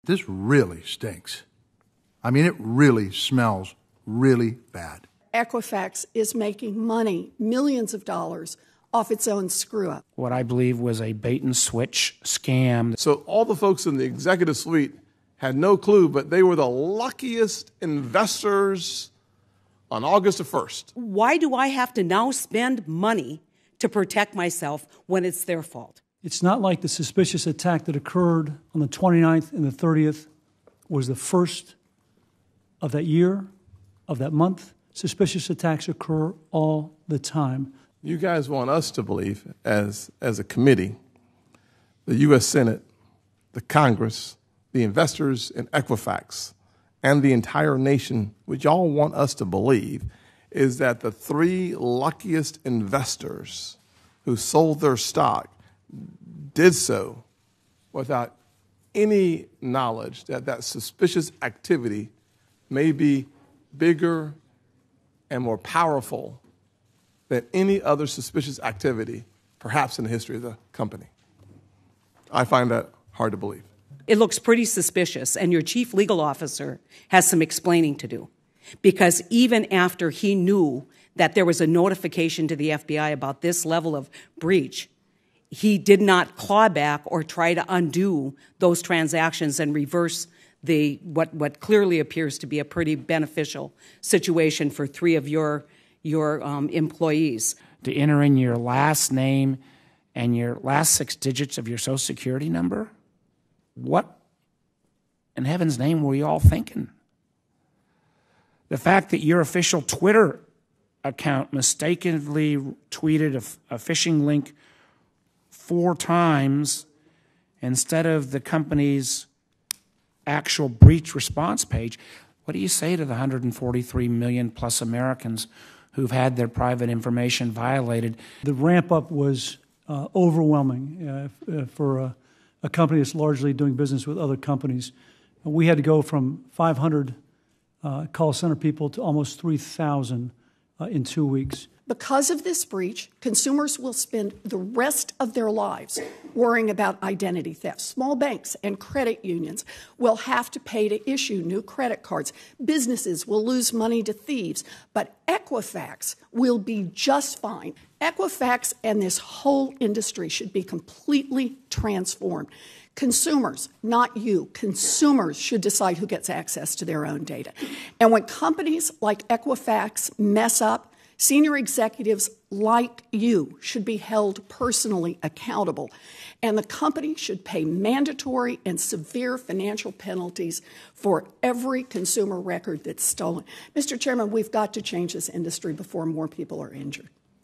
This really stinks. I mean, it really smells really bad. Equifax is making money, millions of dollars, off its own screw-up. What I believe was a bait-and-switch scam. So all the folks in the executive suite had no clue, but they were the luckiest investors on August the 1st. Why do I have to now spend money to protect myself when it's their fault? It's not like the suspicious attack that occurred on the 29th and the 30th was the first of that year, of that month. Suspicious attacks occur all the time. You guys want us to believe, as a committee, the U.S. Senate, the Congress, the investors in Equifax, and the entire nation, what y'all want us to believe is that the three luckiest investors who sold their stock did so without any knowledge that that suspicious activity may be bigger and more powerful than any other suspicious activity, perhaps in the history of the company. I find that hard to believe. It looks pretty suspicious, and your chief legal officer has some explaining to do. Because even after he knew that there was a notification to the FBI about this level of breach, he did not claw back or try to undo those transactions and reverse what clearly appears to be a pretty beneficial situation for three of your employees. To enter in your last name and your last 6 digits of your Social Security number? What in heaven's name were you all thinking? The fact that your official Twitter account mistakenly tweeted a phishing link 4 times instead of the company's actual breach response page, what do you say to the 143 million plus Americans who've had their private information violated? The ramp up was overwhelming for a company that's largely doing business with other companies. We had to go from 500 call center people to almost 3,000 in 2 weeks. Because of this breach, consumers will spend the rest of their lives worrying about identity theft. Small banks and credit unions will have to pay to issue new credit cards. Businesses will lose money to thieves, but Equifax will be just fine. Equifax and this whole industry should be completely transformed. Consumers, not you, consumers should decide who gets access to their own data. And when companies like Equifax mess up, senior executives like you should be held personally accountable, and the company should pay mandatory and severe financial penalties for every consumer record that's stolen. Mr. Chairman, we've got to change this industry before more people are injured.